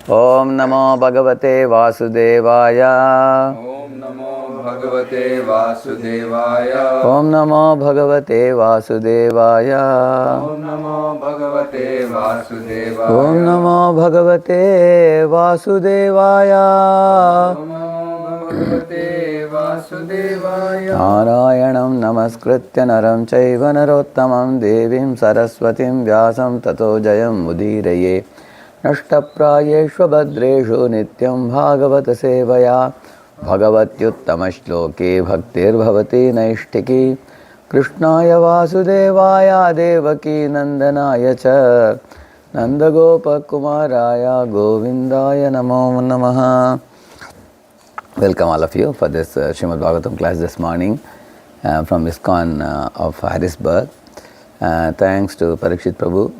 Om Namo Bhagavate Vasudevaya. Om Namo Bhagavate Vasudevaya. Om Namo Bhagavate Vasudevaya. Om Namo Bhagavate Vasudevaya. Om Namo Bhagavate Vasudevaya. Om Namo Bhagavate Vasudevaya. Narayanam Namaskritya Naram Chaiva Narottamam Devim Saraswatim Vyasam Tato Jayam Mudiraye Nashtaprayeshva Bhadreshu Nityam Bhagavata Sevaya Bhagavatyuttamaśloke Bhaktir Bhavati Naishtiki Krishnaya Vasudevaya Devaki Nandanaya Cha Nandagopa Kumaraya Govindaya Namo Namaha. Welcome all of you for this Srimad Bhagavatam class this morning from ISKCON of Harrisburg. Thanks to Parikshit Prabhu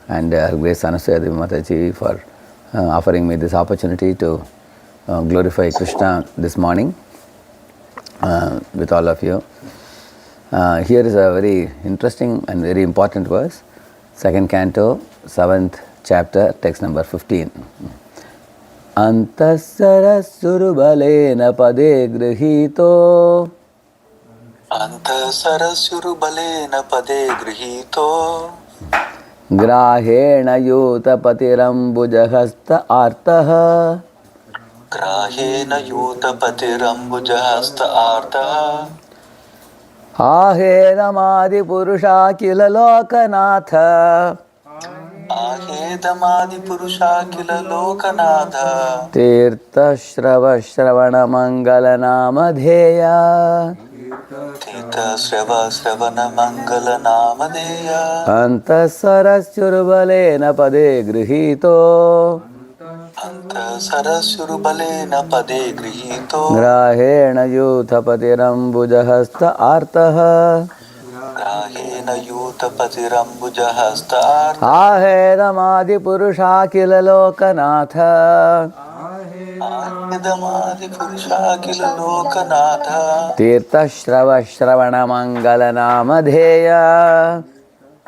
and Her Grace Anasaya Devi Mataji for offering me this opportunity to glorify Krishna this morning with all of you. Here is a very interesting and very important verse, 2nd canto, 7th chapter, text number 15. Antasarasurbalena pade grihito Antasarasurbalena pade grihito grahena yutapatirambuja artaha Grahena yutapatirambuja artaha ahedamadi purusha kila lokanatha Ahedamadi purusha kila lokanatha tirtha shravana mangala namadheya Tita Sravana Mangala Namadeya Antasarasurbalena pade grihito Antasarasurbalena pade grihito grahena yutapatirambuja artaha Grahena yutapatirambuja artaha ahedamadi purusha kila lokanatha Ahedamadi purusha kila lokanatha tirtha shravana mangala namadheya.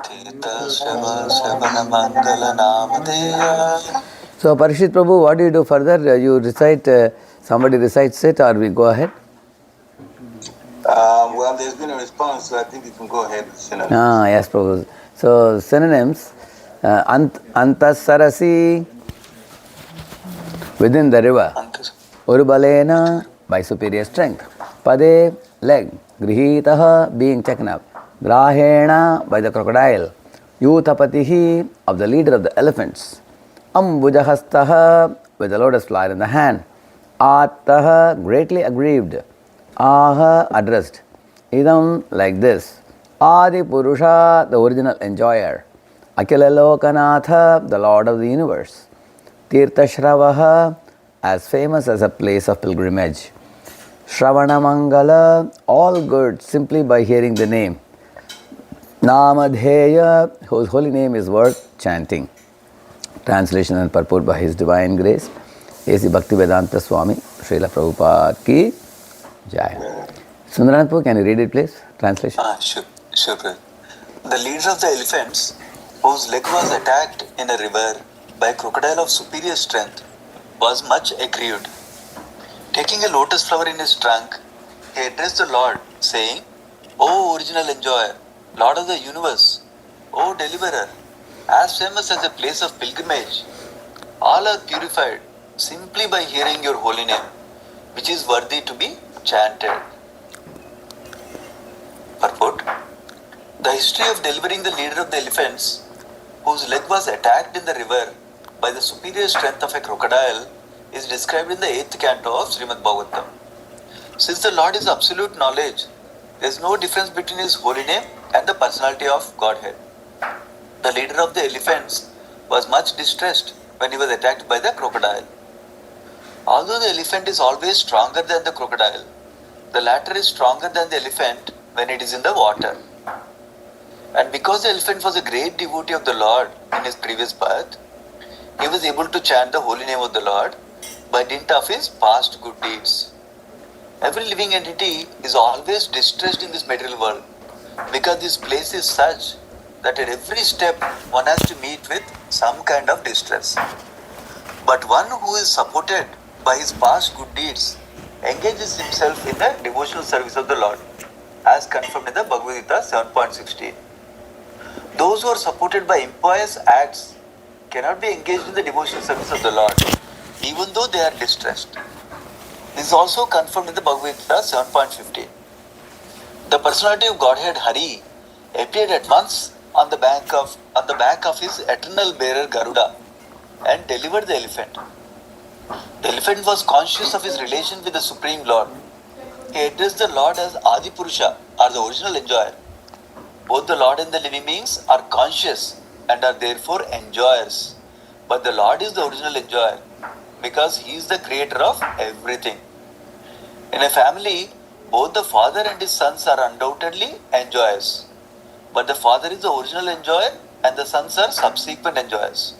Tita Sravana Mangala Namadeya. So Parikshit Prabhu, what do you do further? You recite, somebody recites it, or we go ahead? Well, there's been a response, so I think you can go ahead with synonyms. Yes, Prabhu. So synonyms, antasarasi, within the river. Urbalena, by superior strength. Pade, leg. Grihitaha, being taken up. Grahena, by the crocodile. Yutapatihi, of the leader of the elephants. Ambujahastaha, with the lotus flower in the hand. Ataha, greatly aggrieved. Aha, addressed. Idam, like this. Adi Purusha, the original enjoyer. Akila Lokanatha, the Lord of the universe. Tirthashravaha, as famous as a place of pilgrimage. Shravana Mangala, all good simply by hearing the name. Namadheya, whose holy name is worth chanting. Translation and purport by His Divine Grace, A.C. Bhaktivedanta Swami, Srila Prabhupada ki Jai. Sundaranapur, can you read it please? Translation. Sure. The leader of the elephants, whose leg was attacked in a river by a crocodile of superior strength, was much aggrieved. Taking a lotus flower in his trunk, he addressed the Lord, saying, O original enjoyer, Lord of the universe, O deliverer, as famous as a place of pilgrimage, all are purified simply by hearing your holy name, which is worthy to be chanted. Purport. The history of delivering the leader of the elephants, whose leg was attacked in the river by the superior strength of a crocodile, is described in the 8th canto of Srimad Bhagavatam. Since the Lord is absolute knowledge, there is no difference between His holy name and the personality of Godhead. The leader of the elephants was much distressed when he was attacked by the crocodile. Although the elephant is always stronger than the crocodile, the latter is stronger than the elephant when it is in the water. And because the elephant was a great devotee of the Lord in his previous birth, he was able to chant the holy name of the Lord by dint of his past good deeds. Every living entity is always distressed in this material world because this place is such that at every step one has to meet with some kind of distress. But one who is supported by his past good deeds engages himself in the devotional service of the Lord, as confirmed in the Bhagavad Gita 7.16. Those who are supported by impious acts cannot be engaged in the devotional service of the Lord, even though they are distressed. This is also confirmed in the Bhagavad Gita 7.15. The personality of Godhead Hari appeared at once on the back of his eternal bearer Garuda and delivered the elephant. The elephant was conscious of his relation with the Supreme Lord. He addressed the Lord as Adi Purusha, or the original enjoyer. Both the Lord and the living beings are conscious and are therefore enjoyers. But the Lord is the original enjoyer because He is the creator of everything. In a family, both the father and his sons are undoubtedly enjoyers. But the father is the original enjoyer and the sons are subsequent enjoyers.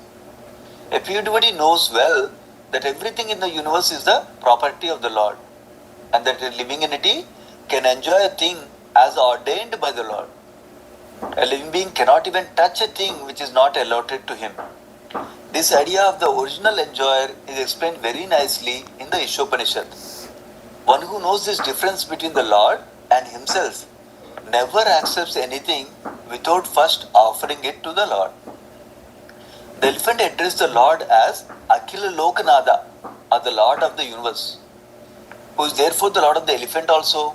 A pure devotee knows well that everything in the universe is the property of the Lord, and that a living entity can enjoy a thing as ordained by the Lord. A living being cannot even touch a thing which is not allotted to him. This idea of the original enjoyer is explained very nicely in the Ishopanishad. One who knows this difference between the Lord and himself never accepts anything without first offering it to the Lord. The elephant addressed the Lord as Akhila Lokanada, or the Lord of the universe, who is therefore the Lord of the elephant also.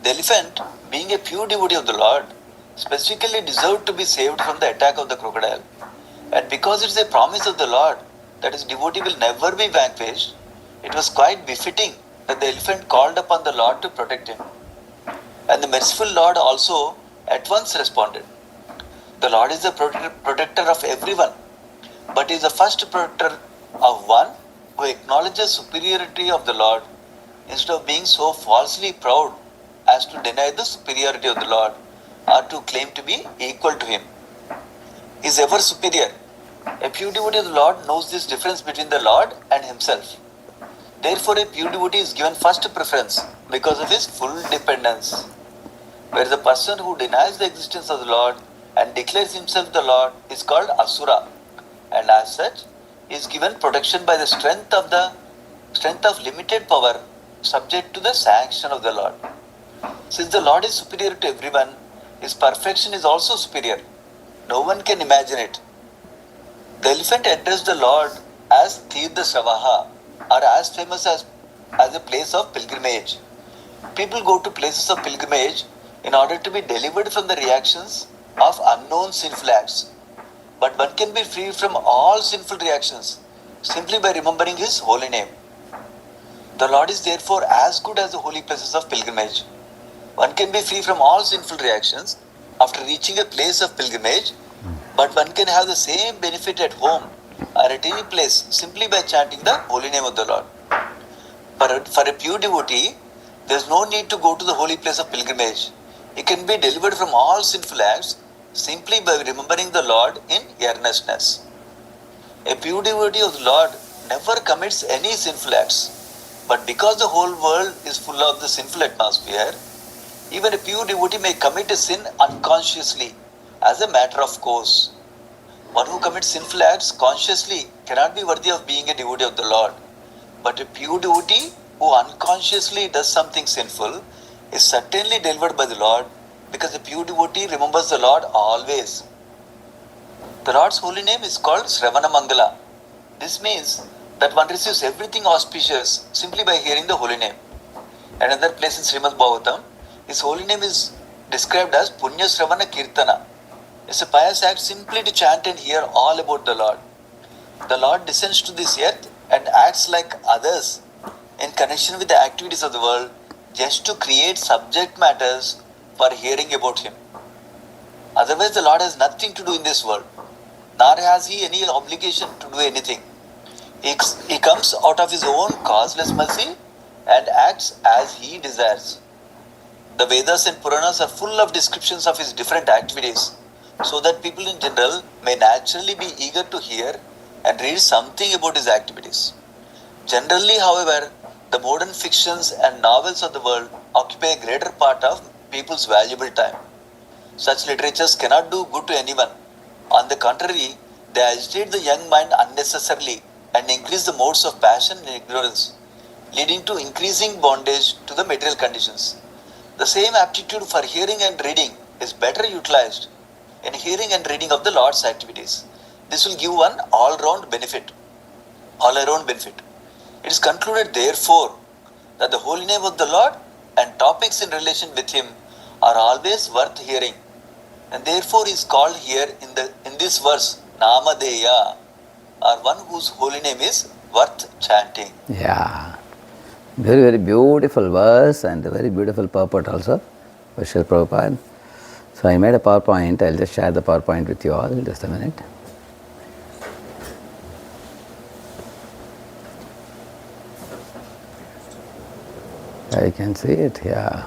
The elephant, being a pure devotee of the Lord, specifically deserved to be saved from the attack of the crocodile. And because it is a promise of the Lord that his devotee will never be vanquished, it was quite befitting that the elephant called upon the Lord to protect him. And the merciful Lord also at once responded. The Lord is the protector of everyone, but is the first protector of one who acknowledges superiority of the Lord instead of being so falsely proud as to deny the superiority of the Lord or to claim to be equal to him. He is ever superior. A pure devotee of the Lord knows this difference between the Lord and himself. Therefore, a pure devotee is given first preference because of his full dependence. Whereas the person who denies the existence of the Lord and declares himself the Lord is called Asura, and as such is given protection by the strength of limited power, subject to the sanction of the Lord. Since the Lord is superior to everyone, his perfection is also superior. No one can imagine it. The elephant addressed the Lord as Tirtha Savaha, or as famous as a place of pilgrimage. People go to places of pilgrimage in order to be delivered from the reactions of unknown sinful acts. But one can be free from all sinful reactions simply by remembering his holy name. The Lord is therefore as good as the holy places of pilgrimage. One can be free from all sinful reactions after reaching a place of pilgrimage, but one can have the same benefit at home or at any place simply by chanting the holy name of the Lord. For a pure devotee, there is no need to go to the holy place of pilgrimage. He can be delivered from all sinful acts simply by remembering the Lord in earnestness. A pure devotee of the Lord never commits any sinful acts, but because the whole world is full of the sinful atmosphere, even a pure devotee may commit a sin unconsciously as a matter of course. One who commits sinful acts consciously cannot be worthy of being a devotee of the Lord, but a pure devotee who unconsciously does something sinful is certainly delivered by the Lord, because a pure devotee remembers the Lord always. The Lord's holy name is called Sravana Mangala. This means that one receives everything auspicious simply by hearing the holy name. Another place in Srimad Bhagavatam, his holy name is described as Punya Sravana Kirtana. It's a pious act simply to chant and hear all about the Lord. The Lord descends to this earth and acts like others in connection with the activities of the world just to create subject matters for hearing about him. Otherwise, the Lord has nothing to do in this world, nor has he any obligation to do anything. He comes out of his own causeless mercy and acts as he desires. The Vedas and Puranas are full of descriptions of his different activities, so that people in general may naturally be eager to hear and read something about his activities. Generally, however, the modern fictions and novels of the world occupy a greater part of people's valuable time. Such literatures cannot do good to anyone. On the contrary, they agitate the young mind unnecessarily and increase the modes of passion and ignorance, leading to increasing bondage to the material conditions. The same aptitude for hearing and reading is better utilized in hearing and reading of the Lord's activities. This will give one all-around benefit. It is concluded, therefore, that the holy name of the Lord and topics in relation with Him are always worth hearing, and therefore is called here in this verse Namadeya, or one whose holy name is worth chanting. Yeah. Very, very beautiful verse and a very beautiful purport also by Srila Prabhupada. So I made a PowerPoint. I'll just share the PowerPoint with you all in just a minute. I can see it, yeah.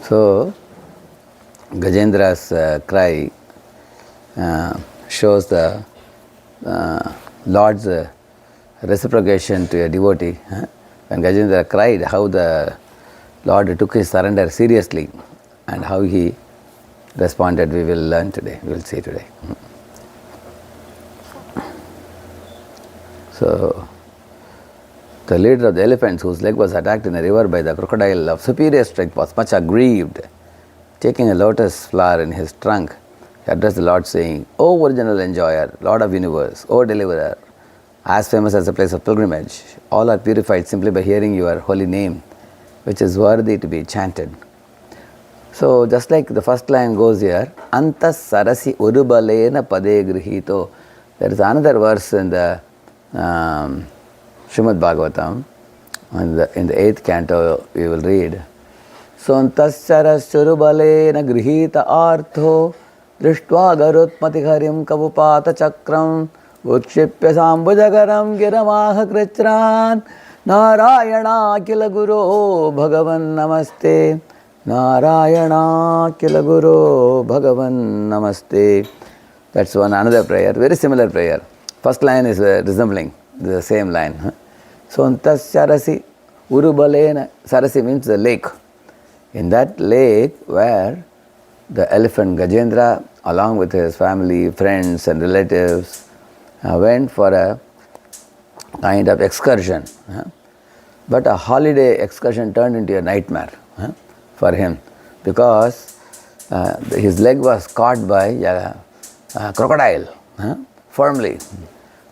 So Gajendra's cry shows the Lord's reciprocation to a devotee. When Gajendra cried, how the Lord took his surrender seriously and how he responded, we will learn today, we will see today. So, the leader of the elephants, whose leg was attacked in a river by the crocodile of superior strength, was much aggrieved. Taking a lotus flower in his trunk, he addressed the Lord saying, O original enjoyer, Lord of universe, O deliverer, as famous as a place of pilgrimage, all are purified simply by hearing your holy name, which is worthy to be chanted. So just like the first line goes here, Antas sarasi urubalena pade grihito. There is another verse in the Srimad Bhagavatam, in the 8th canto we will read. Sontas saras urubalena grihita artho drishtva garutmati harim kavupata chakram Utshipya sambhujagaram giramaha krichran Narayana kila guru bhagavan namaste Narayana kila guru bhagavan namaste. That's one another prayer, very similar prayer. First line is resembling the same line. Sontas sarasi urubalena. Sarasi means the lake. In that lake where the elephant Gajendra along with his family, friends and relatives went for a kind of excursion, but a holiday excursion turned into a nightmare for him because his leg was caught by a crocodile firmly.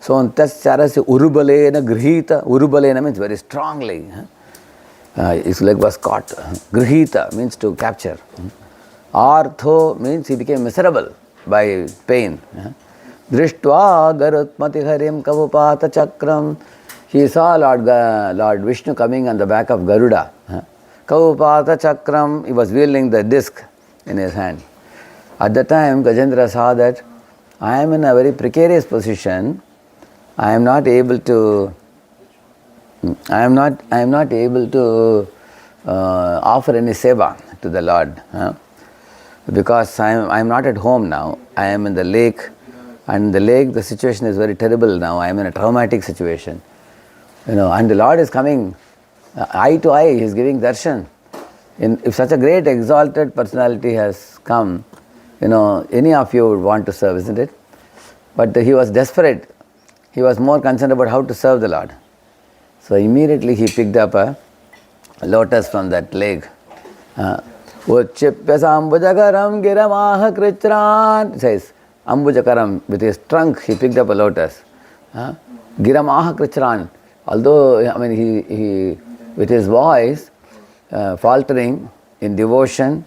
So, tasarasi urubalena grihita. Urubalena means very strongly. His leg was caught. Grihita means to capture. Artho means he became miserable by pain. Drishtva garutmati harim kavupata chakram. He saw Lord Vishnu coming on the back of Garuda. Kavupata chakram, he was wielding the disc in his hand. At the time, Gajendra saw that I am in a very precarious position. I am not able to offer any seva to the Lord because I am not at home now. I am in the lake. And in the lake, the situation is very terrible now. I am in a traumatic situation. And the Lord is coming eye to eye. He is giving darshan. If such a great exalted personality has come, any of you would want to serve, isn't it? But he was desperate. He was more concerned about how to serve the Lord. So immediately he picked up a lotus from that lake. Uchipya sambhujagaram giramaha krichran. It says, Ambujakaram, with his trunk, he picked up a lotus. Giramaha krichran. Although, he with his voice faltering in devotion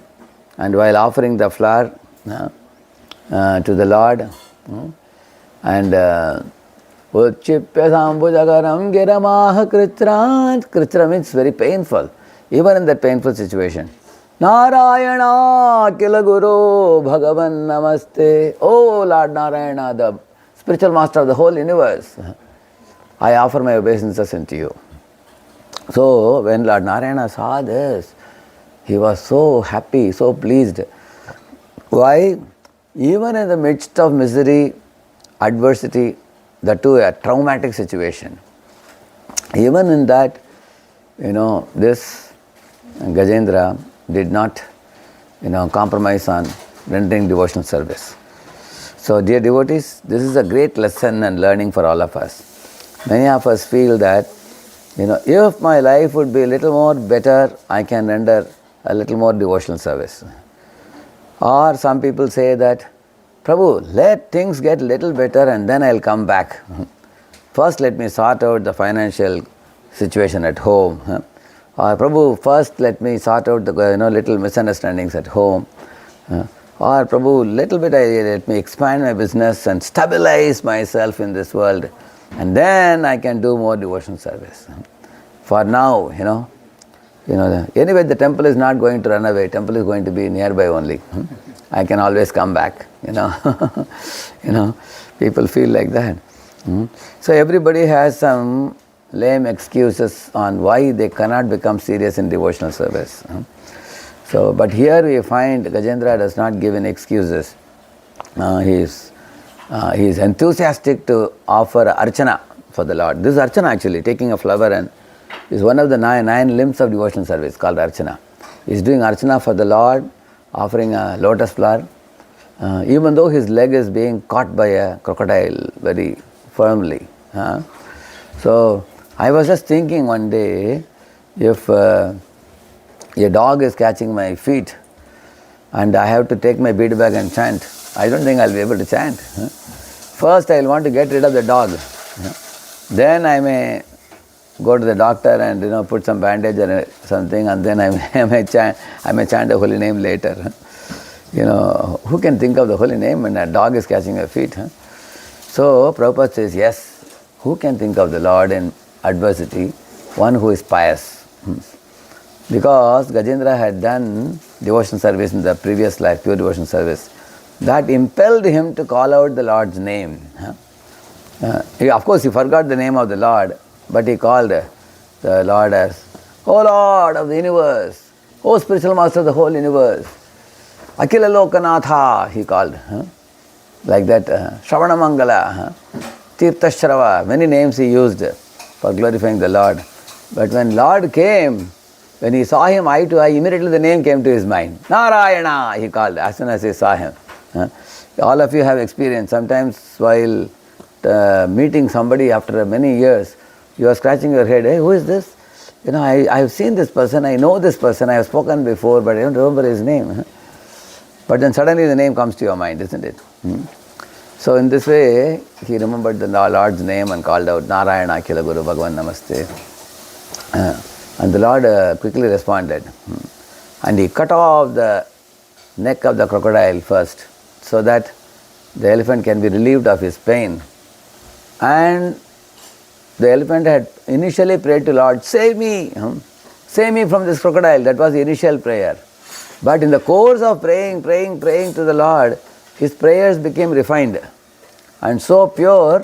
and while offering the flower to the Lord. And Uchipya sambhujagaram giramaha krichran. Krichra means very painful, even in that painful situation. Narayana kila guru bhagavan namaste. Oh Lord Narayana, the spiritual master of the whole universe, I offer my obeisances unto you. So when Lord Narayana saw this, he was so happy, so pleased. Why? Even in the midst of misery, adversity, that too a traumatic situation, even in that, this Gajendra did not, compromise on rendering devotional service. So dear devotees, this is a great lesson and learning for all of us. Many of us feel that, if my life would be a little more better, I can render a little more devotional service. Or some people say that, Prabhu, let things get a little better and then I'll come back. First let me sort out the financial situation at home. Or Prabhu, first let me sort out the little misunderstandings at home. Or Prabhu, little bit let me expand my business and stabilize myself in this world, and then I can do more devotional service. For now, anyway the temple is not going to run away, temple is going to be nearby only. I can always come back, people feel like that. So everybody has some lame excuses on why they cannot become serious in devotional service. So, but here we find Gajendra does not give any excuses. He is enthusiastic to offer archana for the Lord. This is archana actually, taking a flower, and is one of the nine limbs of devotional service called archana. He is doing archana for the Lord, offering a lotus flower, even though his leg is being caught by a crocodile very firmly. So, I was just thinking one day, if a dog is catching my feet and I have to take my bead bag and chant, I don't think I'll be able to chant. First I'll want to get rid of the dog. Then I may go to the doctor and put some bandage or something, and then I may chant the holy name later. Who can think of the holy name when a dog is catching your feet? So Prabhupada says, yes, who can think of the Lord in adversity? One who is pious. Because Gajendra had done devotion service in the previous life, pure devotion service, that impelled him to call out the Lord's name. Of course, he forgot the name of the Lord, but he called the Lord as, O Lord of the universe, O spiritual master of the whole universe, Akila Lokanatha, he called. Like that, Shravana Mangala, Tirthashrava, many names he used for glorifying the Lord. But when Lord came, when he saw him eye to eye, immediately the name came to his mind. Narayana, he called, as soon as he saw him. All of you have experienced, sometimes while meeting somebody after many years, you are scratching your head, hey, who is this? I have seen this person, I know this person, I have spoken before, but I don't remember his name. But then suddenly the name comes to your mind, isn't it? So in this way, he remembered the Lord's name and called out, Narayana Akhila Guru Bhagavan Namaste. And the Lord quickly responded. And he cut off the neck of the crocodile first, so that the elephant can be relieved of his pain. And the elephant had initially prayed to Lord, save me from this crocodile. That was the initial prayer. But in the course of praying to the Lord, his prayers became refined and so pure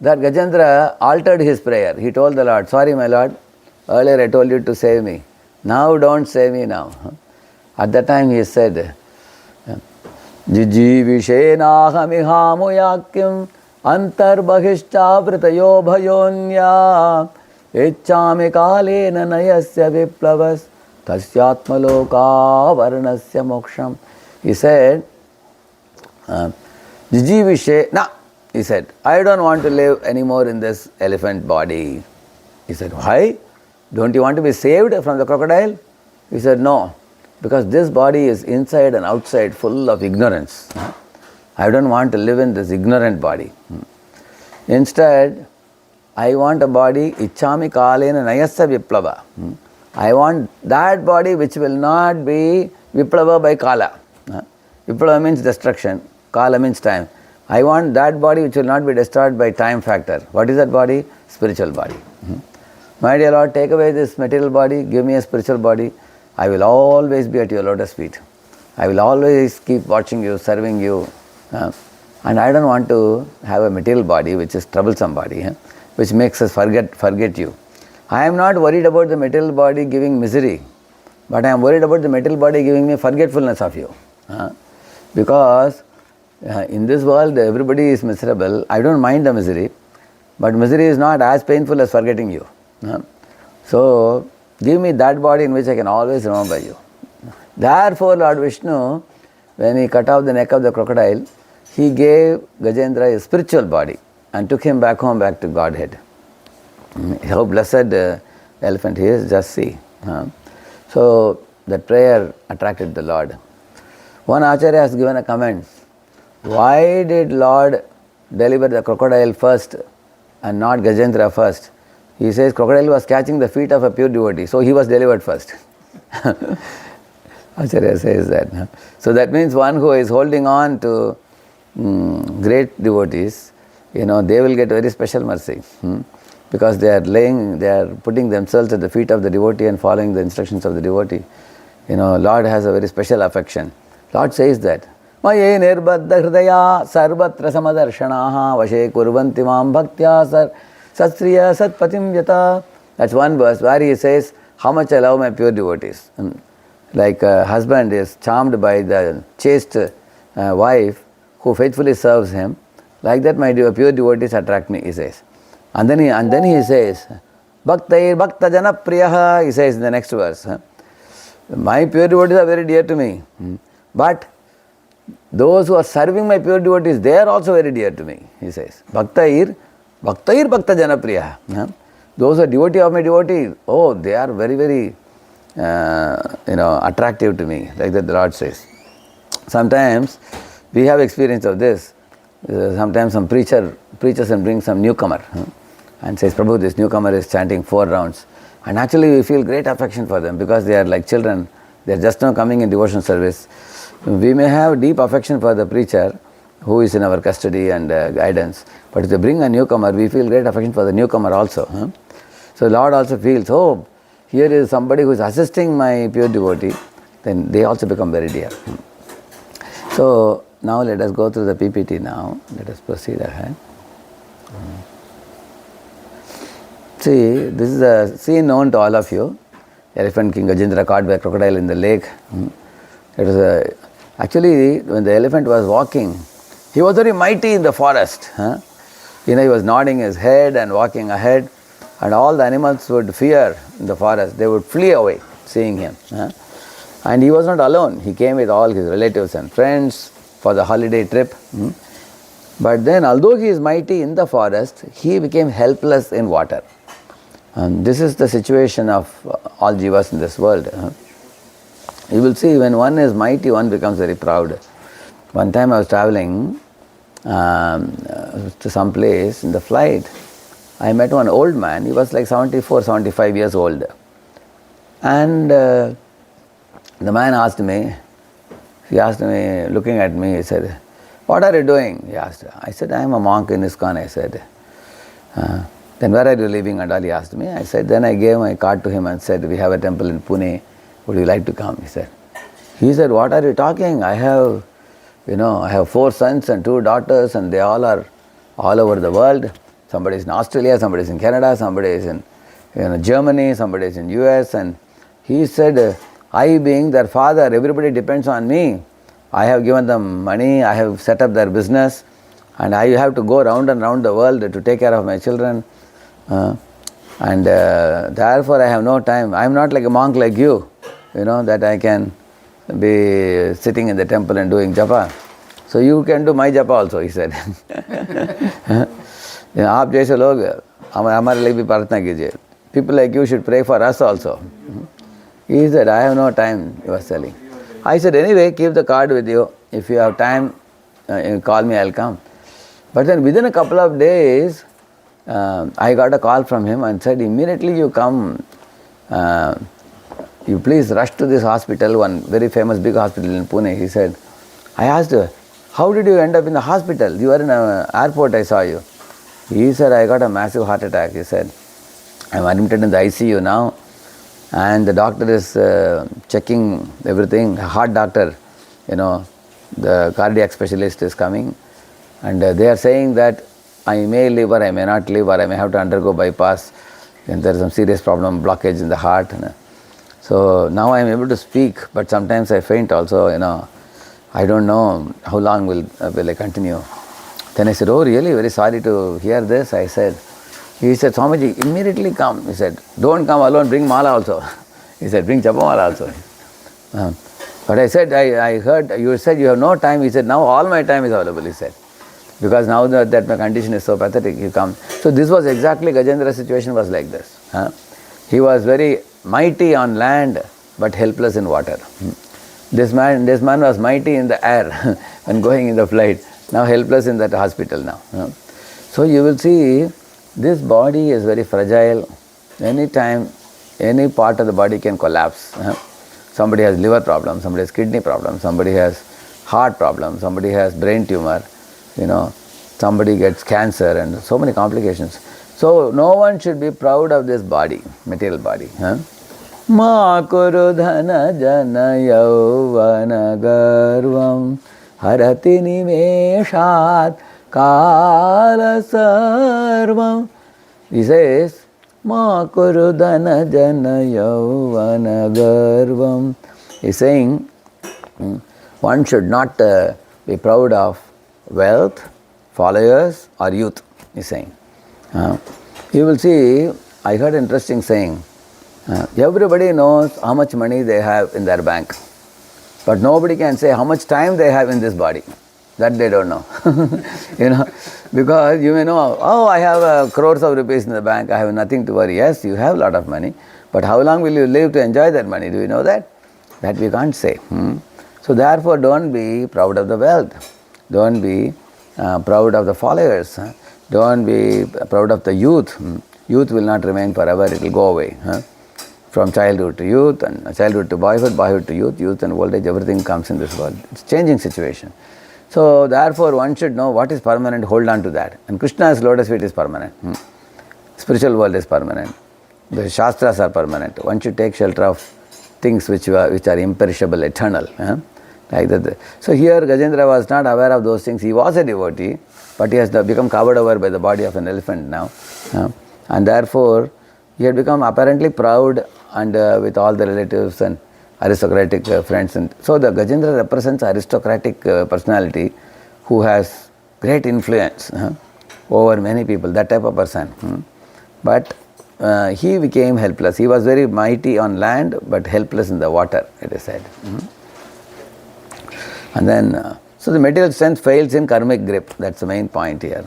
that Gajendra altered his prayer. He told the Lord, sorry my Lord, earlier I told you to save me. Now don't save me now. At that time he said, Jijivishena antarbahishchavritayo bhayonya echchami kalena nayasya viplavas tasyatmaloka varnasya moksham. He said, Jijivishena, he said, I don't want to live anymore in this elephant body. He said, why? Don't you want to be saved from the crocodile? He said, no, because this body is inside and outside full of ignorance. I don't want to live in this ignorant body. Instead, I want a body, Ichchami Kalena Nayasya Viplava. I want that body which will not be Viplava by Kala. Viplava means destruction, Kala means time. I want that body which will not be destroyed by time factor. What is that body? Spiritual body. My dear Lord, take away this material body, give me a spiritual body. I will always be at your lotus feet. I will always keep watching you, serving you. And I don't want to have a material body which is troublesome body, which makes us forget you. I am not worried about the material body giving misery, but I am worried about the material body giving me forgetfulness of you. Because in this world everybody is miserable. I don't mind the misery, but misery is not as painful as forgetting you. So give me that body in which I can always remember you. Therefore Lord Vishnu, when he cut off the neck of the crocodile, he gave Gajendra a spiritual body and took him back home, back to Godhead. How blessed the elephant he is, just see. So that prayer attracted the Lord. One Acharya has given a comment. Why did Lord deliver the crocodile first and not Gajendra first? He says crocodile was catching the feet of a pure devotee, so he was delivered first. Acharya says that. So that means one who is holding on to great devotees, they will get very special mercy. Because they are putting themselves at the feet of the devotee and following the instructions of the devotee. Lord has a very special affection. Lord says that. Maye nirbaddha hridaya sarvatra samadarshanaha vashe kurvanti mam bhaktya satsriya satpatim yata. That's one verse where he says, how much I love my pure devotees. Like a husband is charmed by the chaste wife who faithfully serves him, like that my pure devotees attract me, he says. And then he says, Bhaktair Bhakta Jana Priyaha, he says in the next verse. My pure devotees are very dear to me. But those who are serving my pure devotees, they are also very dear to me, he says. Bhaktair Bhakta Jana Priyaha. Those who are devotee of my devotee, they are very, very attractive to me, like that the Lord says. Sometimes we have experience of this. Sometimes some preaches and brings some newcomer and says, Prabhu, this newcomer is chanting 4 rounds. And actually we feel great affection for them because they are like children. They are just now coming in devotional service. We may have deep affection for the preacher who is in our custody and guidance. But if they bring a newcomer, we feel great affection for the newcomer also. So Lord also feels, here is somebody who is assisting my pure devotee. Then they also become very dear. So now let us go through the PPT now. Let us proceed ahead. See, this is a scene known to all of you. Elephant King Gajendra caught by a crocodile in the lake. It was actually, when the elephant was walking, he was very mighty in the forest. He was nodding his head and walking ahead, and all the animals would fear in the forest. They would flee away seeing him. And he was not alone. He came with all his relatives and friends for the holiday trip. But then, although he is mighty in the forest, he became helpless in water. And this is the situation of all jivas in this world. You will see, when one is mighty, one becomes very proud. One time I was traveling to some place in the flight. I met one old man. He was like 74, 75 years old. And the man asked me, looking at me, he said, what are you doing? He asked. I said, I am a monk in ISKCON, I said. Then where are you living? And all he asked me. I said, then I gave my card to him and said, we have a temple in Pune. Would you like to come? He said, what are you talking? I have 4 sons and 2 daughters, and they all are all over the world. Somebody is in Australia, somebody is in Canada, somebody is in Germany, somebody is in US. And he said, I being their father, everybody depends on me. I have given them money, I have set up their business, and I have to go round and round the world to take care of my children. And therefore I have no time. I am not like a monk like you, that I can be sitting in the temple and doing japa. So you can do my japa also, he said. आप जैसे लोग हमारे लिए भी प्रार्थना कीजिए. People like you should pray for us also. He said, I have no time, he was telling. I said, anyway, keep the card with you. If you have time, you call me, I'll come. But then within a couple of days, I got a call from him and said, immediately you come, you please rush to this hospital, one very famous big hospital in Pune. He said, I asked her, how did you end up in the hospital? You were in an airport, I saw you. He said, I got a massive heart attack. He said, I'm admitted in the ICU now, and the doctor is checking everything, heart doctor, the cardiac specialist is coming, and they are saying that I may live or I may not live, or I may have to undergo bypass, and there is some serious problem, blockage in the heart. So now I am able to speak, but sometimes I faint also, I don't know how long will I continue. Then I said, oh really, very sorry to hear this. I said, he said, Swamiji, immediately come. He said, don't come alone, bring mala also. He said, bring japa mala also. But I said, I heard, you said you have no time. He said, now all my time is available, he said. Because now that my condition is so pathetic, you come. So this was exactly, Gajendra's situation was like this. He was very mighty on land, but helpless in water. This man was mighty in the air when going in the flight. Now helpless in that hospital now. So you will see, this body is very fragile. Any time, any part of the body can collapse. Somebody has liver problem, somebody has kidney problem, somebody has heart problem, somebody has brain tumor, somebody gets cancer and so many complications. So no one should be proud of this body, material body. Ma kuru dhana jana yauvana garvam harati nimeshat kala sarvam. He says, Ma kuru dhana jana yauvana garvam. He's saying, one should not be proud of wealth, followers or youth, he's saying. You will see, I heard an interesting saying, everybody knows how much money they have in their bank, but nobody can say how much time they have in this body. That they don't know. Because you may know, I have crores of rupees in the bank, I have nothing to worry. Yes, you have a lot of money, but how long will you live to enjoy that money? Do you know that? That we can't say. So therefore, don't be proud of the wealth. Don't be proud of the followers. Don't be proud of the youth. Youth will not remain forever, it will go away. From childhood to youth, and childhood to boyhood, boyhood to youth, youth and old age, everything comes in this world. It's a changing situation. So therefore, one should know what is permanent, hold on to that. And Krishna's lotus feet is permanent. Spiritual world is permanent. The Shastras are permanent. One should take shelter of things which are imperishable, eternal. Like that. So here Gajendra was not aware of those things. He was a devotee, but he has become covered over by the body of an elephant now. And therefore, he had become apparently proud and with all the relatives and aristocratic friends. And so the Gajendra represents aristocratic personality who has great influence over many people, that type of person. But he became helpless. He was very mighty on land, but helpless in the water, it is said. And then, so the material strength fails in karmic grip. That's the main point here.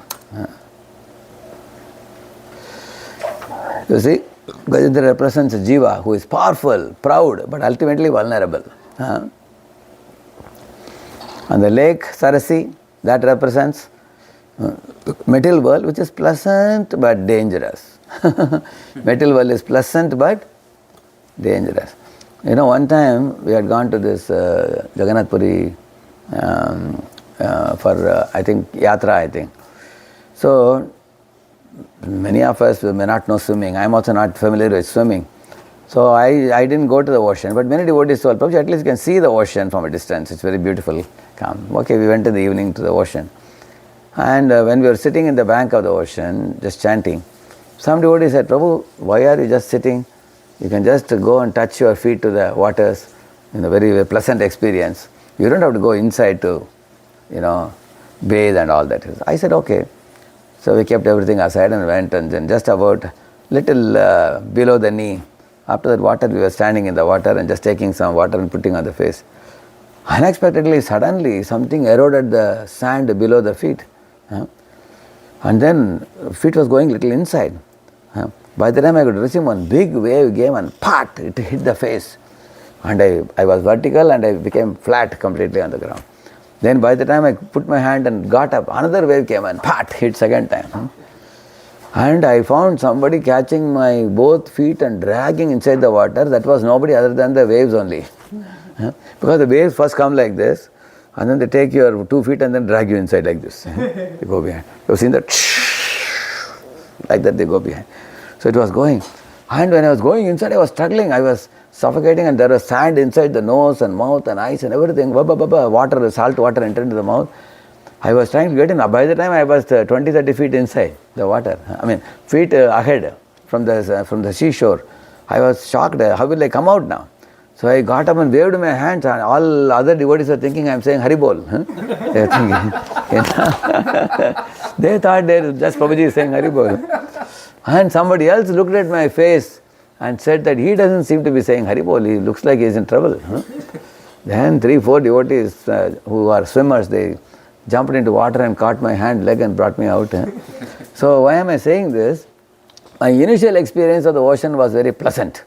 You see, Gajendra represents a jiva who is powerful, proud, but ultimately vulnerable. And the lake Sarasi, that represents material world, which is pleasant but dangerous. Material world is pleasant but dangerous. One time we had gone to this Jagannath Puri for I think Yatra. So many of us may not know swimming. I am also not familiar with swimming. So I didn't go to the ocean. But many devotees told, Prabhuji, at least you can see the ocean from a distance. It's very beautiful. Calm. Okay, we went in the evening to the ocean. And when we were sitting in the bank of the ocean, just chanting, some devotee said, Prabhu, why are you just sitting? You can just go and touch your feet to the waters in a very, very pleasant experience. You don't have to go inside to, bathe and all that. I said, okay. So we kept everything aside and went, and then just about little below the knee, after that water, we were standing in the water and just taking some water and putting on the face. Unexpectedly, suddenly, something eroded the sand below the feet. And then feet was going little inside. By the time I could receive, one big wave came and pat, it hit the face. And I was vertical and I became flat completely on the ground. Then by the time I put my hand and got up, another wave came and pat, hit second time. And I found somebody catching my both feet and dragging inside the water. That was nobody other than the waves only. Because the waves first come like this, and then they take your 2 feet and then drag you inside like this. They go behind. You've seen that? Like that they go behind. So it was going. And when I was going inside, I was struggling. I was suffocating, and there was sand inside the nose and mouth and eyes and everything. Water, salt water entered into the mouth. I was trying to get in. By the time I was 20-30 feet inside the water, feet ahead from the seashore, I was shocked. How will I come out now? So I got up and waved my hands, and all other devotees were thinking I am saying Hari Bol. They were thinking. They thought just Prabhuji is saying Hari Bol. And somebody else looked at my face and said that he doesn't seem to be saying Hari Bol. He looks like he is in trouble. Then 3-4 devotees who are swimmers, they jumped into water and caught my leg and brought me out. So why am I saying this? My initial experience of the ocean was very pleasant.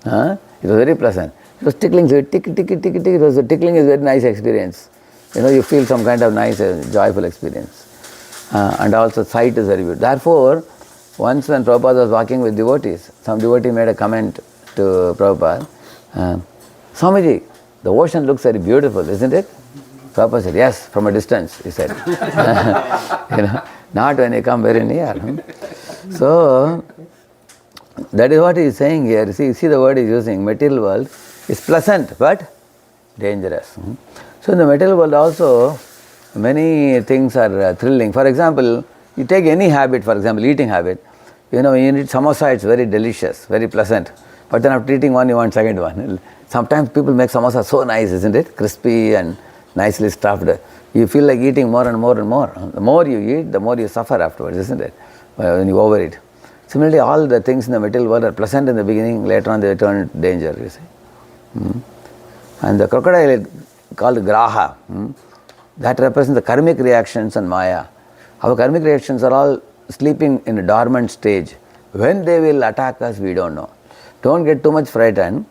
It was very pleasant. It was tickling, so tick. The tickling is a very nice experience. You feel some kind of nice, joyful experience. And also sight is very good. Therefore, once when Prabhupada was walking with devotees, some devotee made a comment to Prabhupada, Swamiji, the ocean looks very beautiful, isn't it? Prabhupada said, yes, from a distance, he said. Not when you come very near. So, that is what he is saying here. See the word he is using, material world is pleasant but dangerous. So in the material world also, many things are thrilling. For example, you take any habit, for example, eating habit. You eat samosa, it's very delicious, very pleasant. But then after eating one, you want second one. Sometimes people make samosa so nice, isn't it? Crispy and nicely stuffed. You feel like eating more and more and more. The more you eat, the more you suffer afterwards, isn't it? When you overeat. Similarly, all the things in the material world are pleasant in the beginning, later on they turn danger, you see. And the crocodile called Graha, that represents the karmic reactions and Maya. Our karmic reactions are all sleeping in a dormant stage. When they will attack us, we don't know. Don't get too much frightened.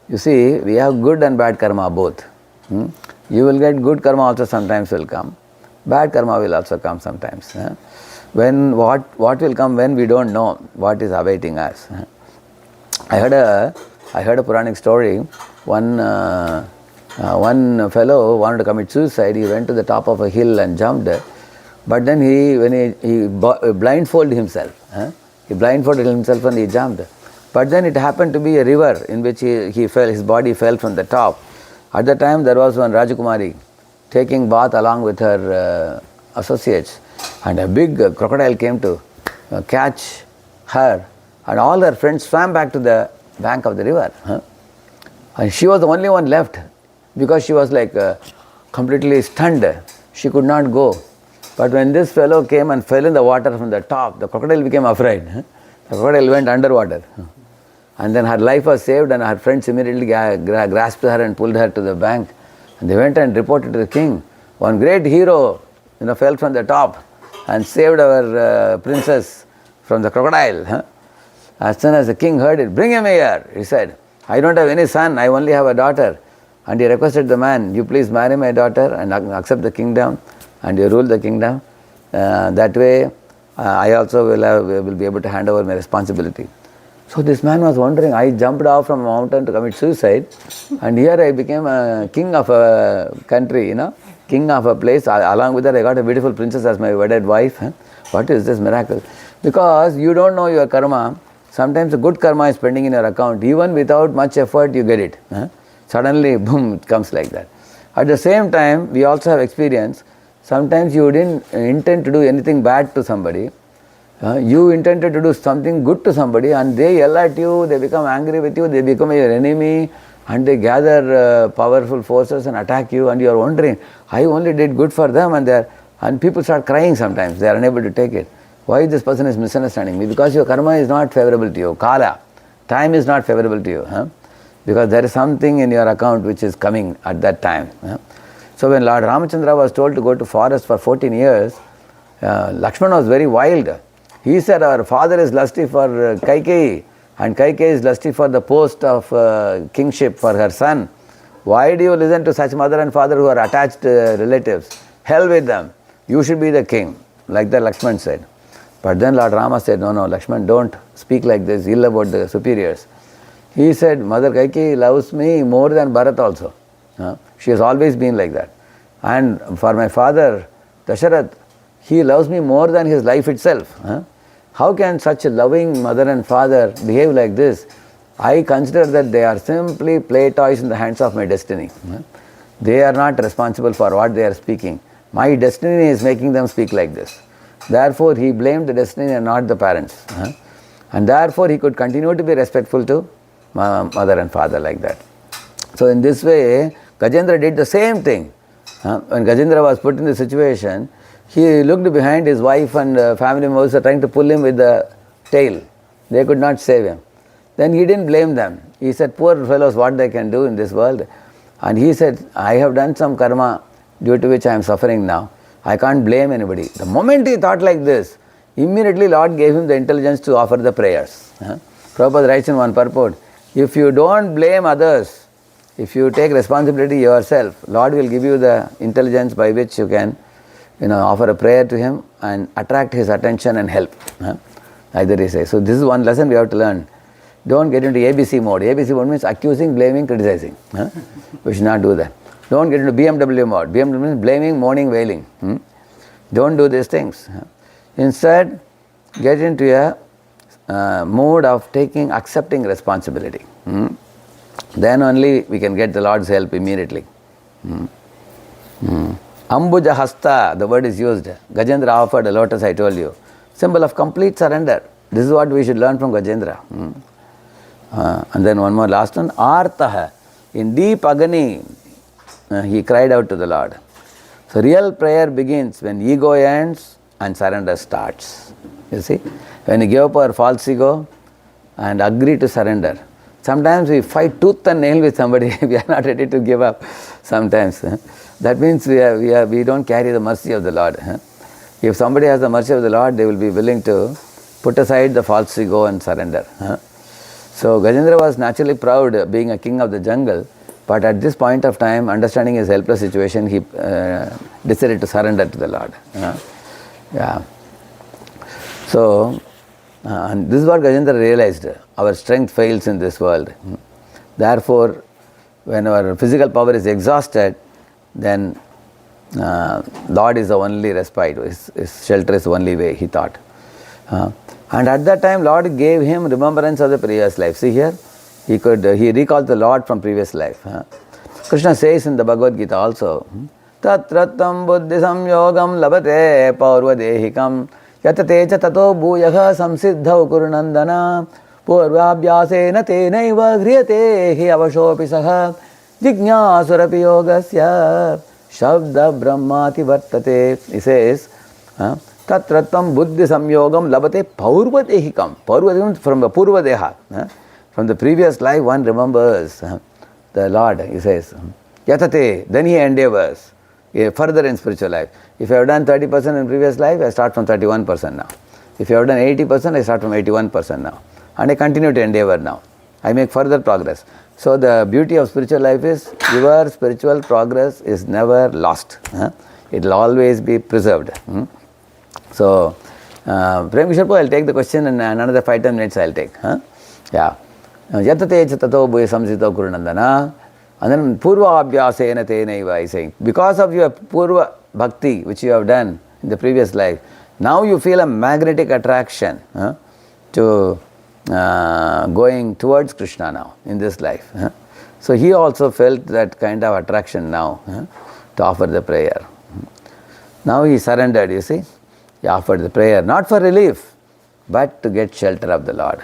You see, we have good and bad karma both. You will get good karma also sometimes will come. Bad karma will also come sometimes. When what will come when we don't know what is awaiting us. I heard a Puranic story. One fellow wanted to commit suicide. He went to the top of a hill and jumped. But then he blindfolded himself. He blindfolded himself and he jumped. But then it happened to be a river in which he fell. His body fell from the top. At the time there was one Rajakumari taking bath along with her associates. And a big crocodile came to catch her, and all her friends swam back to the bank of the river. And she was the only one left because she was like completely stunned. She could not go. But when this fellow came and fell in the water from the top, the crocodile became afraid. The crocodile went underwater. And then her life was saved, and her friends immediately grasped her and pulled her to the bank. And they went and reported to the king. One great hero fell from the top and saved our princess from the crocodile. As soon as the king heard it, bring him here, he said. I don't have any son, I only have a daughter. And he requested the man, you please marry my daughter and accept the kingdom and you rule the kingdom. That way I also will be able to hand over my responsibility. So this man was wondering, I jumped off from a mountain to commit suicide, and here I became a king of a country, king of a place. Along with that, I got a beautiful princess as my wedded wife. What is this miracle? Because you don't know your karma. Sometimes a good karma is pending in your account. Even without much effort, you get it. Suddenly, boom, it comes like that. At the same time, we also have experience. Sometimes you didn't intend to do anything bad to somebody. You intended to do something good to somebody, and they yell at you, they become angry with you, they become your enemy, and they gather powerful forces and attack you, and you are wondering, I only did good for them, and people start crying sometimes, they are unable to take it. Why this person is misunderstanding me? Because your karma is not favorable to you. Kala, time is not favorable to you. Because there is something in your account which is coming at that time. So when Lord Ramachandra was told to go to forest for 14 years, Lakshmana was very wild. He said, our father is lusty for Kaikeyi, and Kaikeyi is lusty for the post of kingship for her son. Why do you listen to such mother and father who are attached relatives? Hell with them. You should be the king. Like that Lakshman said. But then Lord Rama said, no, Lakshman, don't speak like this, ill about the superiors. He said, Mother Kaikeyi loves me more than Bharat also. She has always been like that. And for my father, Dasharath, he loves me more than his life itself. How can such a loving mother and father behave like this? I consider that they are simply play toys in the hands of my destiny. They are not responsible for what they are speaking. My destiny is making them speak like this. Therefore, he blamed the destiny and not the parents. And therefore, he could continue to be respectful to mother and father like that. So in this way, Gajendra did the same thing. When Gajendra was put in the situation, he looked behind, his wife and family members were trying to pull him with the tail. They could not save him. Then he didn't blame them. He said, poor fellows, what they can do in this world. And he said, I have done some karma due to which I am suffering now. I can't blame anybody. The moment he thought like this, immediately Lord gave him the intelligence to offer the prayers. Prabhupada writes in one purport, if you don't blame others, if you take responsibility yourself, Lord will give you the intelligence by which you can offer a prayer to him and attract his attention and help. Either he says. So this is one lesson we have to learn. Don't get into ABC mode. ABC mode means accusing, blaming, criticizing. We should not do that. Don't get into BMW mode. BMW means blaming, mourning, wailing. Don't do these things. Instead, get into a mode of accepting responsibility. Then only we can get the Lord's help immediately. Ambuja hasta, the word is used. Gajendra offered a lotus, I told you. Symbol of complete surrender. This is what we should learn from Gajendra. And then one more last one. Artaha. In deep agony, he cried out to the Lord. So real prayer begins when ego ends and surrender starts. You see? When you give up our false ego and agree to surrender. Sometimes we fight tooth and nail with somebody. We are not ready to give up sometimes. That means we don't carry the mercy of the Lord. If somebody has the mercy of the Lord, they will be willing to put aside the false ego and surrender. So Gajendra was naturally proud being a king of the jungle, but at this point of time, understanding his helpless situation, he decided to surrender to the Lord. So, and this is what Gajendra realized. Our strength fails in this world. Therefore, when our physical power is exhausted, then Lord is the only respite. His shelter is the only way, he thought. And at that time, Lord gave him remembrance of the previous life. See here, he recalled the Lord from previous life. Krishna says in the Bhagavad Gita also, Tatratam buddhi samyogam labate paurvadehikam yatate cha tato bhuyaha samsiddhau kurunandana purvabhyasena tenaiva griyate hi avashopi saha jignasurapi yogasya shabda brahmati vartate. He says, Tatratam buddhi samyogam labate paurvadehikam. Paurvadehikam from the purvadeha. From the previous life one remembers the Lord, he says. Yatate, then he endeavors further in spiritual life. If I have done 30% in previous life, I start from 31% now. If I have done 80%, I start from 81% now. And I continue to endeavor now. I make further progress. So the beauty of spiritual life is your spiritual progress is never lost. It will always be preserved. So, Prem Kishore, I'll take the question and another 5-10 minutes I'll take. Yatate chatato bhuya samsito kurunandana. And then purva abhyasena tenaiva is saying, because of your purva bhakti which you have done in the previous life, now you feel a magnetic attraction to going towards Krishna now in this life. So he also felt that kind of attraction now to offer the prayer. Now he surrendered, you see. He offered the prayer, not for relief, but to get shelter of the Lord.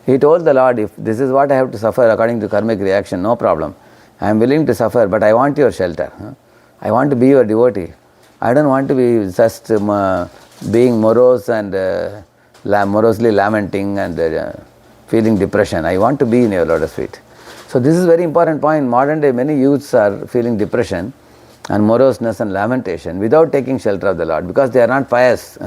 He told the Lord, if this is what I have to suffer according to karmic reaction, no problem. I am willing to suffer, but I want your shelter. I want to be your devotee. I don't want to be just being morose and morosely lamenting and feeling depression. I want to be in your lotus feet. So this is a very important point. Modern day, many youths are feeling depression and moroseness and lamentation without taking shelter of the Lord because they are not pious.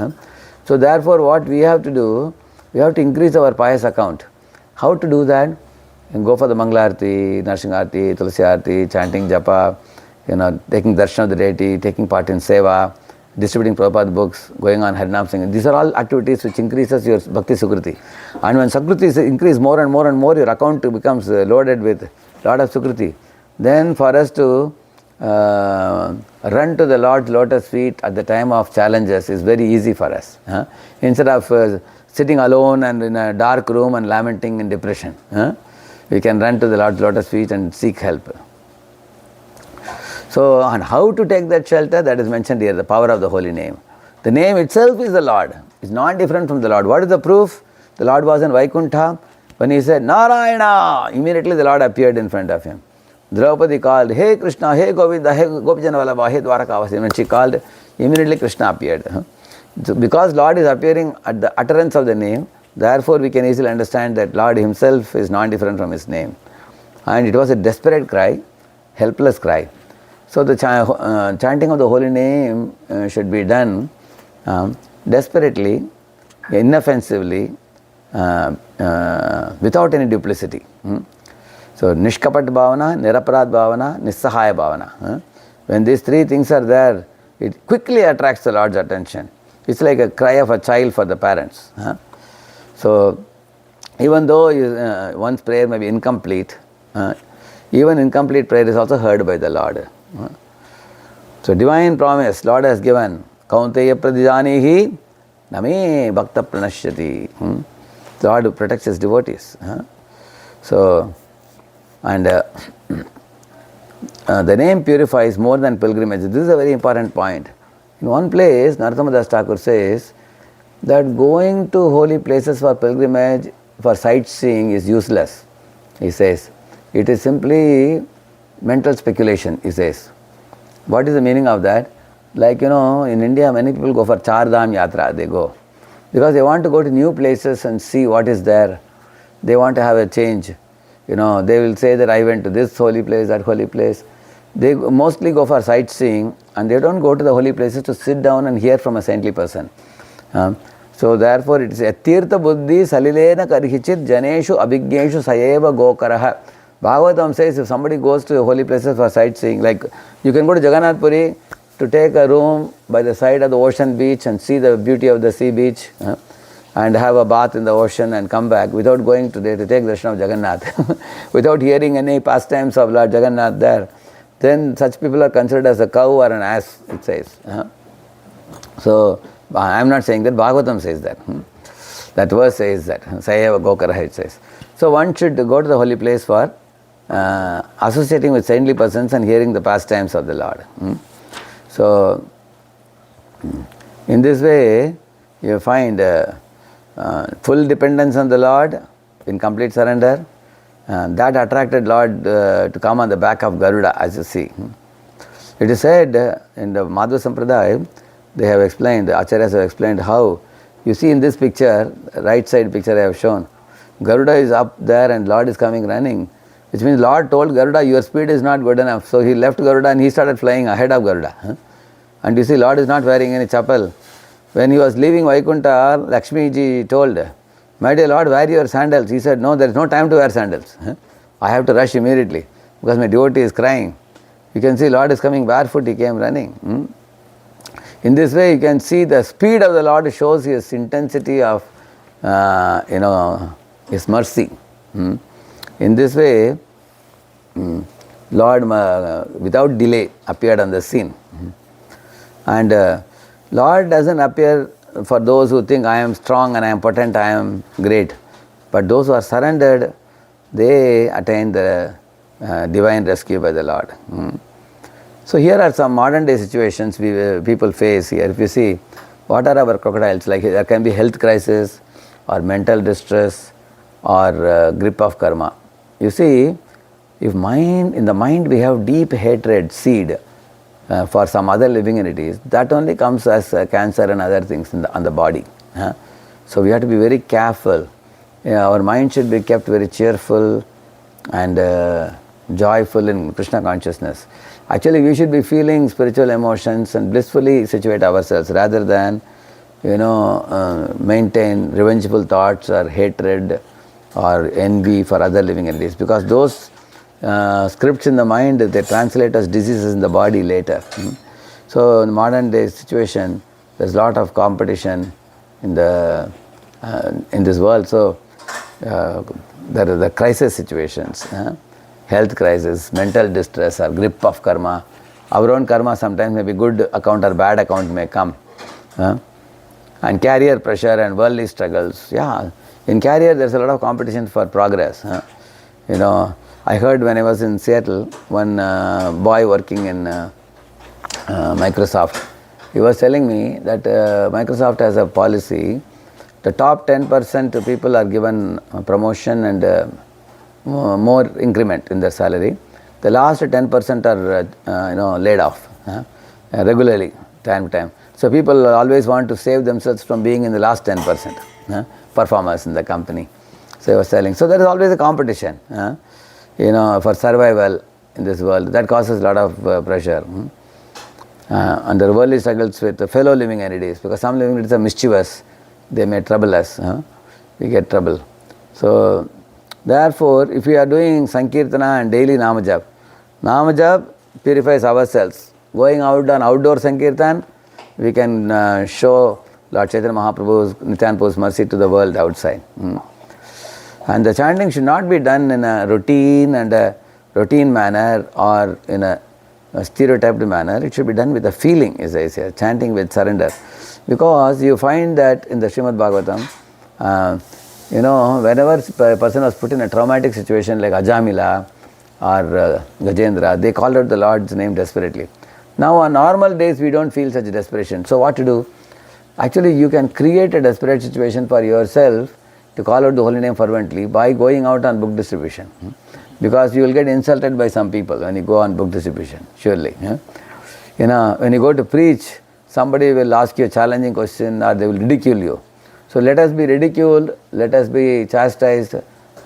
So therefore what we have to do, we have to increase our pious account. How to do that? And go for the Mangalarti, Narsingharti, Tulsi Arti, chanting japa, taking darshan of the deity, taking part in seva, distributing Prabhupada books, going on Harinam singing. These are all activities which increases your bhakti sukruti. And when sukruti is increased more and more and more, your account becomes loaded with lot of sukruti. Then for us to run to the Lord's lotus feet at the time of challenges is very easy for us. Instead of sitting alone and in a dark room and lamenting in depression, we can run to the Lord's lotus feet and seek help. So, and how to take that shelter, that is mentioned here, the power of the holy name. The name itself is the Lord. It's not different from the Lord. What is the proof? The Lord was in Vaikuntha. When he said, Narayana, immediately the Lord appeared in front of him. Draupadi called, Hey Krishna, Hey Govinda, Hey Gopijana Vallabha, Hey Dwarakavasi. When she called, immediately Krishna appeared. So because Lord is appearing at the utterance of the name, therefore we can easily understand that Lord himself is not different from his name. And it was a desperate cry. helpless cry. So the chanting of the holy name should be done desperately, inoffensively, without any duplicity. So Nishkapat Bhavana, Niraparad Bhavana, Nissahaya Bhavana. When these three things are there, it quickly attracts the Lord's attention. It's like a cry of a child for the parents. So even though one's prayer may be incomplete, even incomplete prayer is also heard by the Lord. So divine promise Lord has given. Kaunteya pradijanihi name bhakta pranashyati. Lord protects his devotees. So, and the name purifies more than pilgrimage. This is a very important point. In one place, Narottam Thakur says that going to holy places for pilgrimage, for sightseeing is useless. He says, it is simply mental speculation, he says. What is the meaning of that? Like, in India, many people go for Char Dham Yatra, they go. Because they want to go to new places and see what is there. They want to have a change. They will say that I went to this holy place, that holy place. They mostly go for sightseeing and they don't go to the holy places to sit down and hear from a saintly person. So therefore it is Tirtha Buddhi Salilena Karihichit Janeshu Abhigneshu Sayeva Gokaraha. Bhagavatam says if somebody goes to holy places for sightseeing, like you can go to Jagannath Puri to take a room by the side of the ocean beach and see the beauty of the sea beach and have a bath in the ocean and come back without going to there to take darshan of Jagannath, without hearing any pastimes of Lord Jagannath there, then such people are considered as a cow or an ass, it says. So, I am not saying that, Bhagavatam says that. That verse says that, Sayeva Gokaraha it says. So one should go to the holy place for associating with saintly persons and hearing the pastimes of the Lord. So, in this way, you find full dependence on the Lord, in complete surrender. That attracted Lord to come on the back of Garuda, as you see. It is said in the Madhva Sampradaya, they have explained, the Acharyas have explained how, you see in this picture, right side picture I have shown, Garuda is up there and Lord is coming running, which means Lord told Garuda, your speed is not good enough. So he left Garuda and he started flying ahead of Garuda. And you see, Lord is not wearing any chappal. When he was leaving Vaikuntha, Lakshmi ji told, my dear Lord, wear your sandals. He said, no, there is no time to wear sandals. I have to rush immediately because my devotee is crying. You can see Lord is coming barefoot, he came running. In this way, you can see the speed of the Lord shows his intensity of, his mercy. In this way, Lord, without delay, appeared on the scene. And Lord doesn't appear for those who think I am strong and I am potent, I am great. But those who are surrendered, they attain the divine rescue by the Lord. So here are some modern day situations people face here. If you see, what are our crocodiles? Like there can be health crisis or mental distress or grip of karma. You see, if in the mind we have deep hatred seed for some other living entities, that only comes as cancer and other things on the body. So we have to be very careful. Our mind should be kept very cheerful and joyful in Krishna consciousness. Actually, we should be feeling spiritual emotions and blissfully situate ourselves rather than, maintain revengeful thoughts or hatred or envy for other living entities. Because those scripts in the mind, they translate as diseases in the body later. So in modern day situation, there's a lot of competition in this world. So there are the crisis situations, health crisis, mental distress or grip of karma. Our own karma sometimes may be good account or bad account may come. And career pressure and worldly struggles. In career there's a lot of competition for progress. I heard when I was in Seattle, one boy working in Microsoft, he was telling me that Microsoft has a policy, the top 10% people are given promotion and more increment in their salary. The last 10% are laid off regularly, time to time. So people always want to save themselves from being in the last 10% performers in the company. So I was telling, so there is always a competition. For survival, in this world. That causes a lot of pressure. And the worldly struggles with the fellow living entities, because some living entities are mischievous. They may trouble us. We get trouble. So, therefore, if we are doing Sankirtana and daily Namajap purifies ourselves. Going out on outdoor Sankirtan, we can show Lord Chaitanya Mahaprabhu's, Nityananda Prabhu's mercy to the world outside. And the chanting should not be done in a routine manner or in a stereotyped manner. It should be done with a feeling, as I say, chanting with surrender. Because you find that in the Srimad Bhagavatam, whenever a person was put in a traumatic situation like Ajamila or Gajendra, they called out the Lord's name desperately. Now on normal days we don't feel such desperation. So what to do? Actually you can create a desperate situation for yourself to call out the holy name fervently by going out on book distribution. Because you will get insulted by some people when you go on book distribution, surely. When you go to preach, somebody will ask you a challenging question or they will ridicule you. So let us be ridiculed, let us be chastised,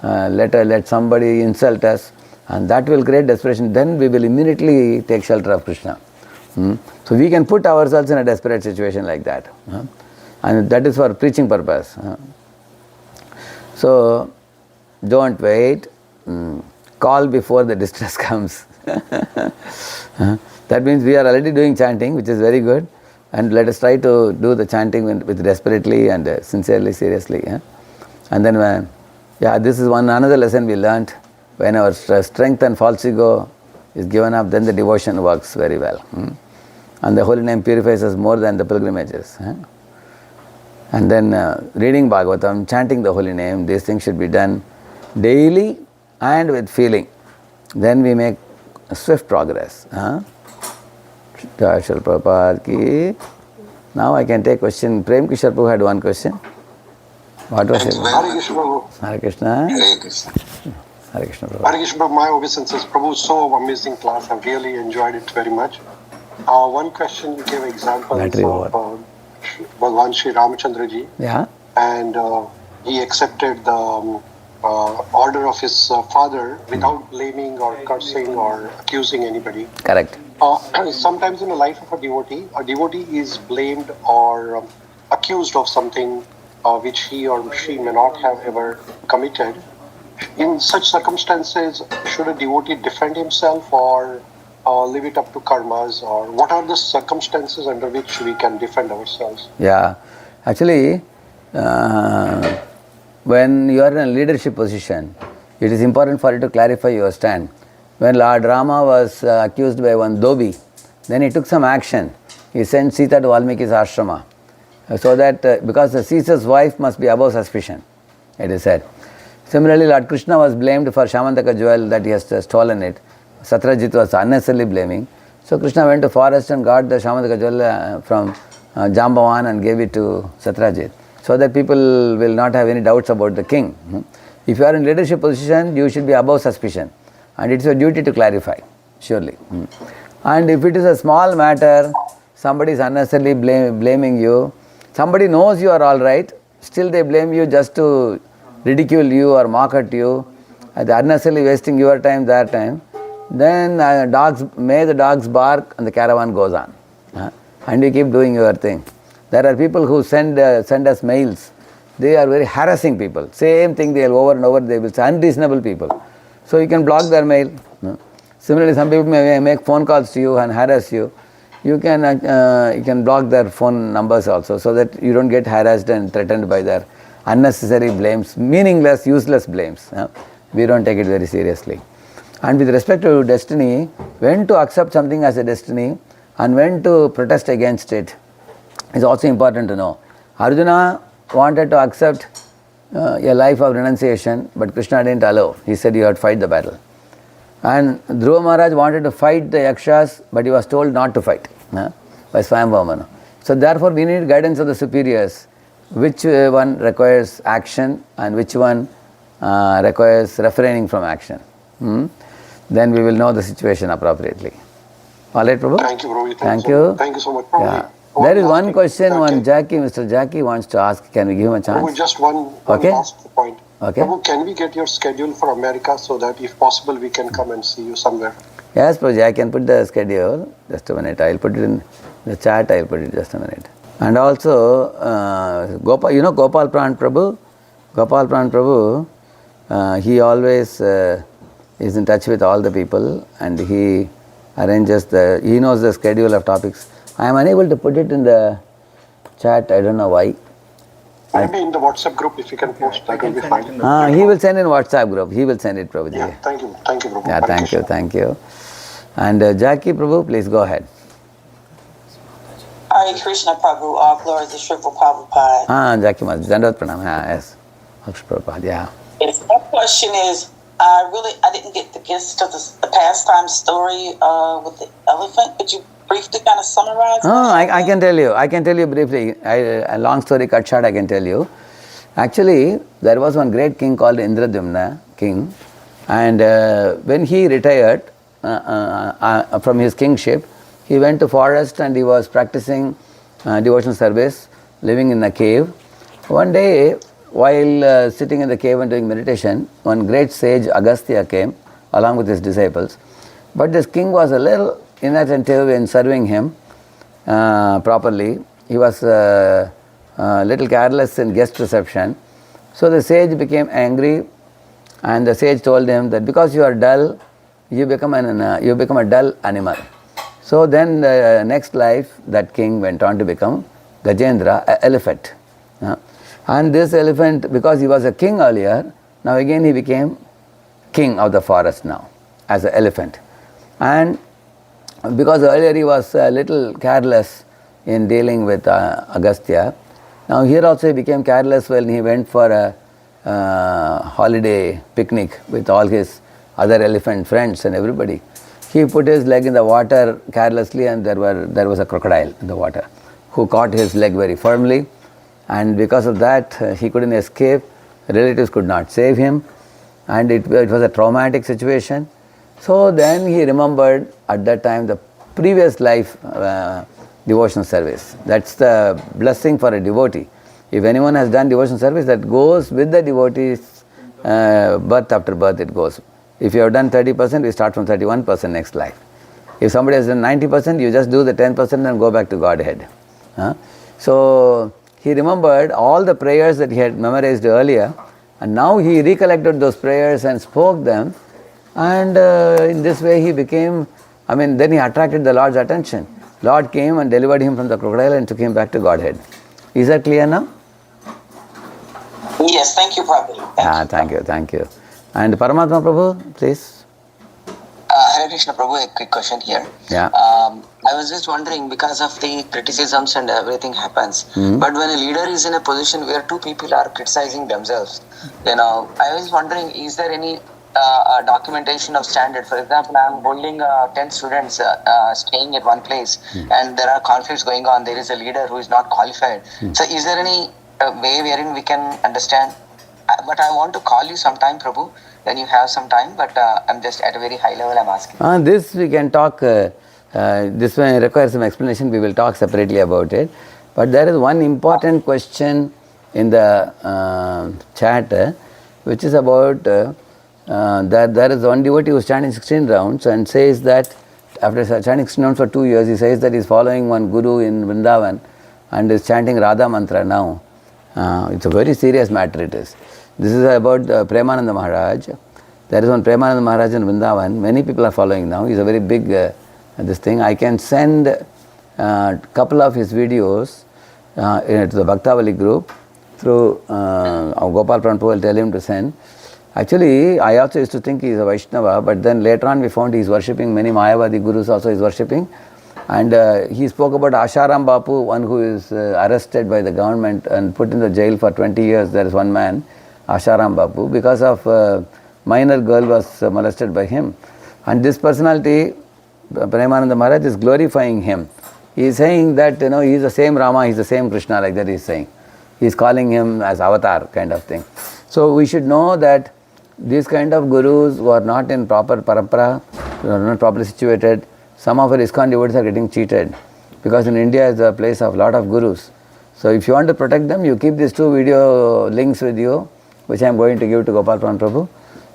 let somebody insult us, and that will create desperation. Then we will immediately take shelter of Krishna. So we can put ourselves in a desperate situation like that. And that is for preaching purpose. So don't wait. Call before the distress comes. That means we are already doing chanting, which is very good. And let us try to do the chanting with desperately and sincerely, seriously. And then, this is another lesson we learnt. When our strength and false ego is given up, then the devotion works very well. And the holy name purifies us more than the pilgrimages. And then reading Bhagavatam, chanting the holy name, these things should be done daily and with feeling. Then we make swift progress. Jai Shri Prabhupada ki. Now I can take question. Prem Kishore Prabhu had one question. What was it? Hare Krishna Prabhu. Hare Krishna. Hare Krishna. Hare Krishna Prabhu. Hare Krishna Prabhu, my obeisances. Prabhu, so amazing class. I've really enjoyed it very much. One question, you gave examples of Bhagwan Sri Ramachandra ji. Yeah. And he accepted the order of his father without blaming or cursing or accusing anybody. Correct. Sometimes in the life of a devotee is blamed or accused of something which he or she may not have ever committed. In such circumstances, should a devotee defend himself or leave it up to karmas, or what are the circumstances under which we can defend ourselves? Yeah. Actually, when you are in a leadership position, it is important for you to clarify your stand. When Lord Rama was accused by one Dhobi, then he took some action. He sent Sita to Valmiki's ashrama. So that, because the Caesar's wife must be above suspicion, it is said. Similarly, Lord Krishna was blamed for Shamantaka jewel that he has stolen it. Satyajit was unnecessarily blaming. So Krishna went to forest and got the Shamantaka jewel from Jambavan and gave it to Satyajit, so that people will not have any doubts about the king. If you are in leadership position, you should be above suspicion. And it's your duty to clarify, surely. And if it is a small matter, somebody is unnecessarily blaming you, somebody knows you are all right, still they blame you just to ridicule you or mock at you, unnecessarily wasting your time, their time, then may the dogs bark and the caravan goes on. And you keep doing your thing. There are people who send us mails. They are very harassing people. Same thing they will over and over, they will say unreasonable people. So you can block their mail. Similarly, some people may make phone calls to you and harass you. You can block their phone numbers also, so that you don't get harassed and threatened by their unnecessary blames, meaningless, useless blames. We don't take it very seriously. And with respect to destiny, when to accept something as a destiny and when to protest against it is also important to know. Arjuna wanted to accept a life of renunciation, but Krishna didn't allow. He said you have to fight the battle. And Dhruva Maharaj wanted to fight the Yakshas, but he was told not to fight by Swayambhava. So therefore we need guidance of the superiors. Which one requires action and which one requires refraining from action. Then we will know the situation appropriately. All right, Prabhu? Thank you, Prabhu. Thank you. Thank you so much, Prabhu. Yeah. There is one question, Mr. Jackie wants to ask. Can we give him a chance? Prabhu, just one last point. Okay. Prabhu, can we get your schedule for America so that if possible we can come and see you somewhere? Yes, Prabhuji, I can put the schedule. Just a minute. I'll put it in the chat. I'll put it just a minute. And also, Gopal, you know Gopal Pran Prabhu? Gopal Pran Prabhu, he always is in touch with all the people, and he arranges he knows the schedule of topics. I am unable to put it in the chat. I don't know why. Maybe in the WhatsApp group, if you can post, that will be fine. He will send in WhatsApp group. He will send it, Prabhuji. Yeah, thank you, Prabhu. Yeah, thank you. And Jackie Prabhu, please go ahead. Hare Krishna Prabhu, all glory to Sri Prabhupada. Jackie Maz, Dandavat Pranam, yes. Prabhupada, yeah. Yes, my question is, I didn't get the gist of the pastime story with the elephant. Could you briefly kind of summarize? I can tell you briefly. A long story cut short, I can tell you. Actually, there was one great king called Indradyumna king, and when he retired from his kingship, he went to forest and he was practicing devotional service, living in a cave. One day, while sitting in the cave and doing meditation, one great sage Agastya came along with his disciples. But this king was a little inattentive in serving him properly. He was a little careless in guest reception. So the sage became angry, and the sage told him that because you are dull, you become a dull animal. So then the next life, that king went on to become Gajendra, an elephant. And this elephant, because he was a king earlier, now again he became king of the forest now, as an elephant. And because earlier he was a little careless in dealing with Agastya, now here also he became careless when he went for a holiday picnic with all his other elephant friends and everybody. He put his leg in the water carelessly, and there was a crocodile in the water who caught his leg very firmly, and because of that he couldn't escape. Relatives could not save him, and it was a traumatic situation. So then he remembered at that time the previous life devotional service. That's the blessing for a devotee. If anyone has done devotional service, that goes with the devotee's birth after birth it goes. If you have done 30%, we start from 31% next life. If somebody has done 90%, you just do the 10% and go back to Godhead. So he remembered all the prayers that he had memorized earlier, and now he recollected those prayers and spoke them, and in this way he became, then he attracted the Lord's attention. Lord came and delivered him from the crocodile and took him back to Godhead. Is that clear now? Yes, thank you, Prabhu. Thank you. And Paramatma Prabhu, please. Hare Krishna Prabhu, a quick question here. Yeah. I was just wondering, because of the criticisms and everything happens, but when a leader is in a position where two people are criticizing themselves, I was wondering, is there any documentation of standard? For example, I'm holding 10 students staying at one place, and there are conflicts going on. There is a leader who is not qualified. So is there any way wherein we can understand? But I want to call you sometime, Prabhu, when you have some time, but I'm just at a very high level I'm asking. This we can talk, this may require some explanation, we will talk separately about it. But there is one important question in the chat, which is about that there is one devotee who is chanting 16 rounds and says that after chanting 16 rounds for 2 years, he says that he is following one guru in Vrindavan and is chanting Radha mantra now. It's a very serious matter it is. This is about Premananda Maharaj. There is one Premananda Maharaj in Vrindavan. Many people are following now. He's a very big this thing. I can send a couple of his videos to the Bhaktavali group through Gopal Pranpu will tell him to send. Actually, I also used to think he is a Vaishnava, but then later on we found he is worshipping many Mayavadi gurus also is worshipping. And he spoke about Asharam Bapu, one who is arrested by the government and put in the jail for 20 years. There is one man, Asharam Bapu, because of minor girl was molested by him. And this personality, Premananda Maharaj, is glorifying him. He is saying that he is the same Rama, he is the same Krishna, like that he is saying. He is calling him as avatar kind of thing. So we should know that these kind of gurus who are not in proper parampara, who are not properly situated, some of our ISKCON devotees are getting cheated, because in India is a place of lot of gurus. So if you want to protect them, you keep these 2 video links with you, which I am going to give to Gopal Pran Prabhu.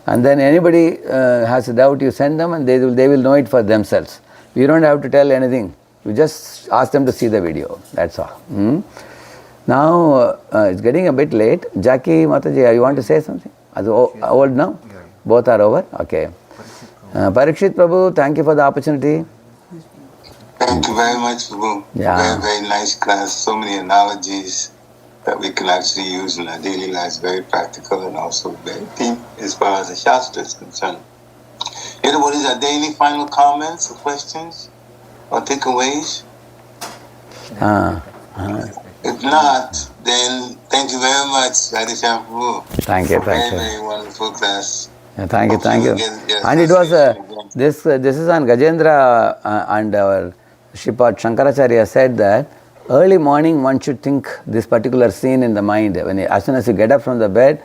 And then anybody has a doubt, you send them and they will know it for themselves. You don't have to tell anything. You just ask them to see the video. That's all. Now it's getting a bit late. Jackie, Mataji, you want to say something? Are you old now? Both are over? Okay. Parikshit Prabhu, thank you for the opportunity. Thank you very much, Prabhu. Yeah. Very, very nice class. So many analogies that we can actually use in our daily lives. Very practical and also very deep as far as the Shastra is concerned. What is, are there any final comments or questions or takeaways? If not, then thank you very much, Radheshyam Prabhu. Thank you. Very, very wonderful class. Yeah, thank you. And it was this is on Gajendra and our Shripad Shankaracharya said that early morning one should think this particular scene in the mind. As soon as you get up from the bed,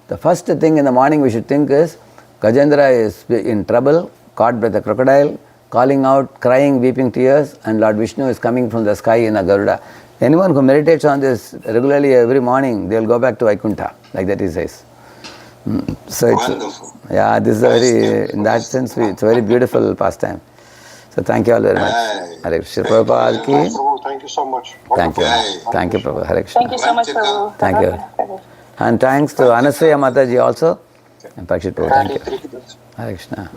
the first thing in the morning we should think is Gajendra is in trouble, caught by the crocodile, calling out, crying, weeping tears, and Lord Vishnu is coming from the sky in a Garuda. Anyone who meditates on this regularly every morning, they will go back to Vaikuntha, like that he says. So it's, wonderful. Yeah, this is a very, in that sense, it's a very beautiful pastime. So thank you all very much. Hare Krishna Prabhupada ki. Thank you so much. Thank you. Thank you, Prabhu. Hare Krishna. Thank you so much, Prabhu. Thank you. And thanks to Anasaya Mataji also. And Parikshit Prabhu. Thank you. Hare Krishna.